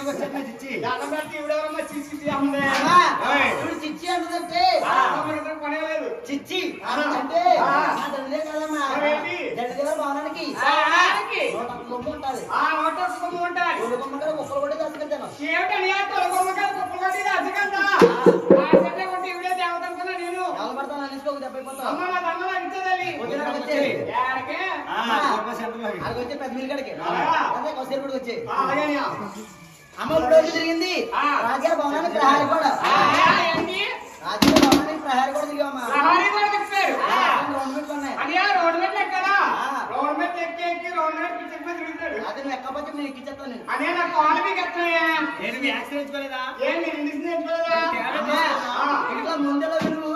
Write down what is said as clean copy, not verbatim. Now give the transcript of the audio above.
వచ్చాను చిచ్చి దండం పెట్టి ఇవిడెవరమ్మా చిచ్చి అమ్మే ఇప్పుడు చిచ్చి అంటుందంటే కొనేలేదు చిచ్చి అంటే దండే కదమ్మా దండ భవనానికి కొమ్ము ఉంటుంది కొమ్ము ఉంటాయి కొమ్మగా కుక్కలు కూడా దశకెళ్తాను ఏమిటని కొమ్మగా కుక్కలు కొట్టి దశకంతా ఇవిడే దేవత అనుకున్నా నేను పడతాను అనిసుకోకు దెబ్బైపోతాను అమ్మ నా దండం ఇచ్చేదాన్ని వచ్చే ఏడకే వచ్చే పెద్ద మిల్ గడికి అదే కొసేపు కూడా వచ్చే అలాగే అమ్మ ఇప్పుడు జరిగింది రాజాల భవనానికి ప్రహారీ కూడా రాజాల భవనానికి ప్రహారీ కూడా దిగామా రోడ్ మీద ఎక్కడా రోడ్ మీద ఎక్కి రోడ్ మీద తిరుగుతాడు అదే నువ్వు ఎక్కకపోతే నేను ఎక్కించేస్తాను నేను అదే నా కాలు మీకు ఎక్కడయ్యా నేను వ్యాక్సిన్ వేసుకోలేదా ఏం మీరు ఇంగ్లీష్ నేర్చుకోలేదా ఇంకా ముందెలా నువ్వు